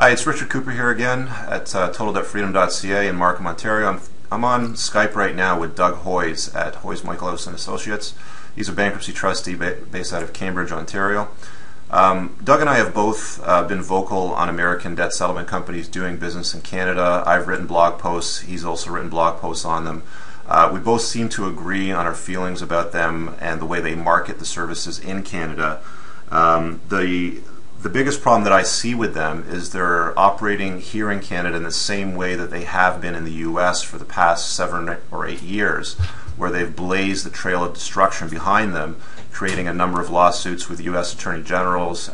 Hi, it's Richard Cooper here again at TotalDebtFreedom.ca in Markham, Ontario. I'm on Skype right now with Doug Hoyes at Hoyes Michaelos and Associates. He's a bankruptcy trustee based out of Cambridge, Ontario. Doug and I have both been vocal on American debt settlement companies doing business in Canada. I've written blog posts. He's also written blog posts on them. We both seem to agree on our feelings about them and the way they market the services in Canada. The biggest problem that I see with them is they're operating here in Canada in the same way that they have been in the US for the past 7 or 8 years, where they've blazed the trail of destruction behind them, creating a number of lawsuits with US Attorney Generals,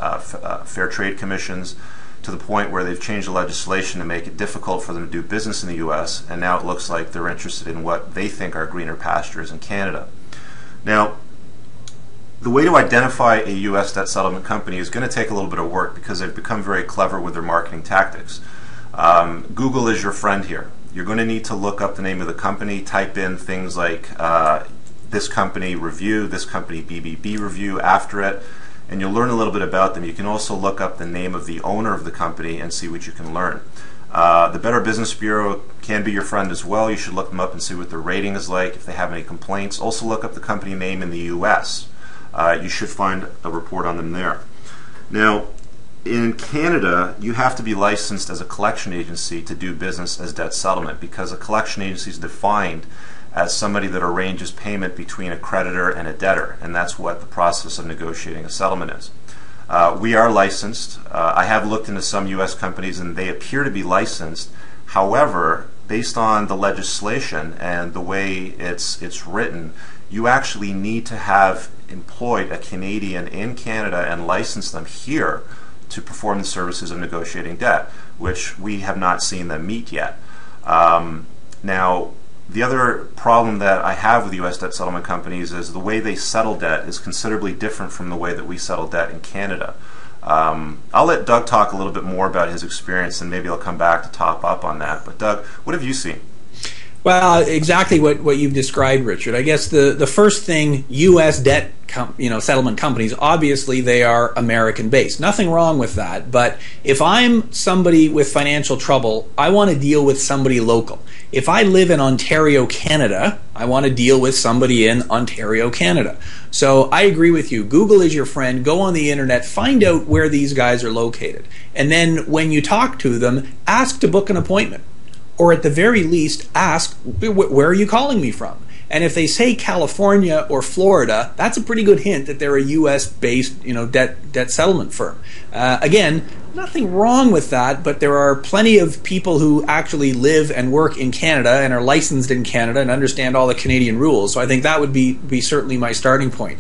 Fair Trade Commissions, to the point where they've changed the legislation to make it difficult for them to do business in the US, and now it looks like they're interested in what they think are greener pastures in Canada. Now, the way to identify a U.S. debt settlement company is going to take a little bit of work because they've become very clever with their marketing tactics. Google is your friend here. You're going to need to look up the name of the company, type in things like this company review, this company BBB review after it, and you'll learn a little bit about them. You can also look up the name of the owner of the company and see what you can learn. The Better Business Bureau can be your friend as well. You should look them up and see what their rating is like, if they have any complaints. Also look up the company name in the U.S. You should find a report on them there. Now, in Canada, you have to be licensed as a collection agency to do business as debt settlement, because a collection agency is defined as somebody that arranges payment between a creditor and a debtor, and that's what the process of negotiating a settlement is. We are licensed. I have looked into some U.S. companies and they appear to be licensed. However, based on the legislation and the way it's written, you actually need to have employed a Canadian in Canada and license them here to perform the services of negotiating debt, which we have not seen them meet yet. Now, the other problem that I have with U.S. debt settlement companies is the way they settle debt is considerably different from the way that we settle debt in Canada. I'll let Doug talk a little bit more about his experience, and maybe I'll come back to top up on that. But Doug, what have you seen? Well, exactly what you've described, Richard. I guess the first thing, U.S. debt settlement companies, obviously they are American-based. Nothing wrong with that. But if I'm somebody with financial trouble, I want to deal with somebody local. If I live in Ontario, Canada, I want to deal with somebody in Ontario, Canada. So I agree with you. Google is your friend. Go on the internet, find out where these guys are located. And then when you talk to them, ask to book an appointment. Or at the very least, ask, where are you calling me from? And if they say California or Florida, that's a pretty good hint that they're a U.S.-based, debt settlement firm. Again, nothing wrong with that, but there are plenty of people who actually live and work in Canada and are licensed in Canada and understand all the Canadian rules. So I think that would be certainly my starting point.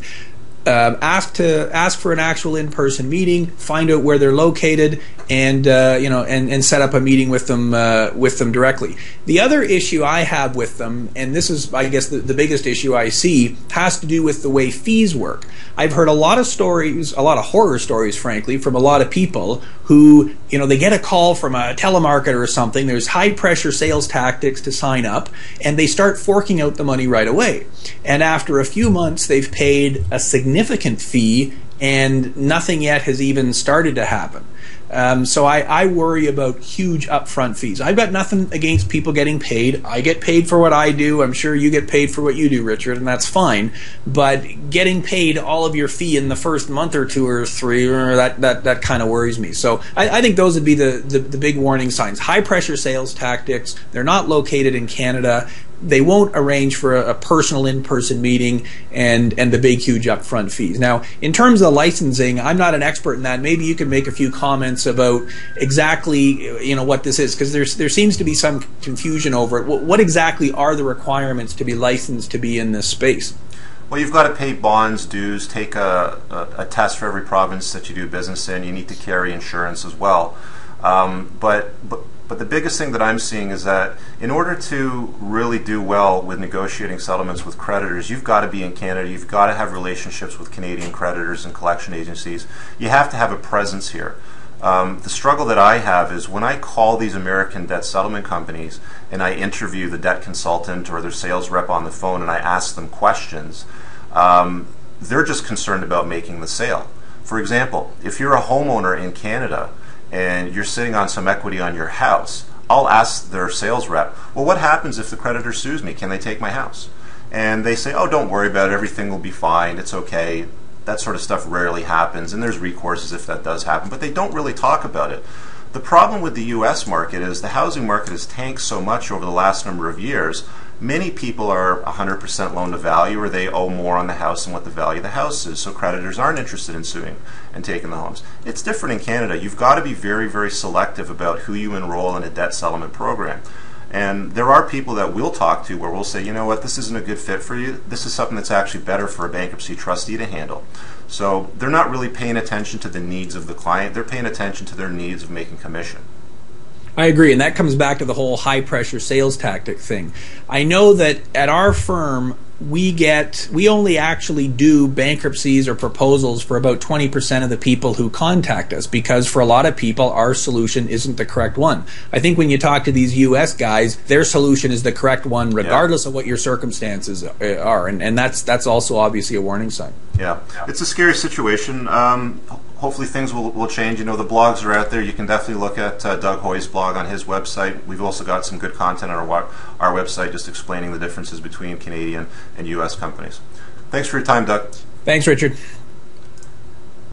Ask for an actual in-person meeting, find out where they're located, and and set up a meeting with them directly. The other issue I have with them, and this is I guess the biggest issue I see, has to do with the way fees work. I've heard a lot of stories, a lot of horror stories, frankly, from a lot of people who they get a call from a telemarketer or something. There's high pressure sales tactics to sign up, and they start forking out the money right away. And after a few months, they've paid a significant fee, and nothing yet has even started to happen. So I worry about huge upfront fees. I've got nothing against people getting paid. I get paid for what I do. I'm sure you get paid for what you do, Richard, and that's fine. But getting paid all of your fee in the first month or two or three, that kind of worries me. So I think those would be the big warning signs. High pressure sales tactics. They're not located in Canada. They won't arrange for a personal in-person meeting and the big, huge upfront fees. Now, in terms of licensing, I'm not an expert in that. Maybe you could make a few comments about exactly what this is, because there seems to be some confusion over it. What exactly are the requirements to be licensed to be in this space? Well, you've got to pay bonds, dues, take a test for every province that you do business in. You need to carry insurance as well. But the biggest thing that I'm seeing is that in order to really do well with negotiating settlements with creditors, you've got to be in Canada. You've got to have relationships with Canadian creditors and collection agencies. You have to have a presence here. The struggle that I have is when I call these American debt settlement companies and I interview the debt consultant or their sales rep on the phone and I ask them questions, they're just concerned about making the sale. For example, if you're a homeowner in Canada and you're sitting on some equity on your house, I'll ask their sales rep, well, what happens if the creditor sues me? Can they take my house? And they say, oh, don't worry about it. Everything will be fine. It's okay. That sort of stuff rarely happens, and there's recourses if that does happen, but they don't really talk about it. The problem with the U.S. market is the housing market has tanked so much over the last number of years. Many people are 100% loan to value, or they owe more on the house than what the value of the house is, so creditors aren't interested in suing and taking the homes. It's different in Canada. You've got to be very, very selective about who you enroll in a debt settlement program. And there are people that we'll talk to where we'll say, you know what, this isn't a good fit for you. This is something that's actually better for a bankruptcy trustee to handle. So they're not really paying attention to the needs of the client. They're paying attention to their needs of making commission. I agree, and that comes back to the whole high-pressure sales tactic thing. I know that at our firm, we only actually do bankruptcies or proposals for about 20% of the people who contact us, because for a lot of people, our solution isn't the correct one. I think when you talk to these U.S. guys, their solution is the correct one, regardless of what your circumstances are, and that's also obviously a warning sign. Yeah, it's a scary situation. Hopefully things will change. You know, the blogs are out there. You can definitely look at Doug Hoy's blog on his website. We've also got some good content on our website just explaining the differences between Canadian and U.S. companies. Thanks for your time, Doug. Thanks, Richard.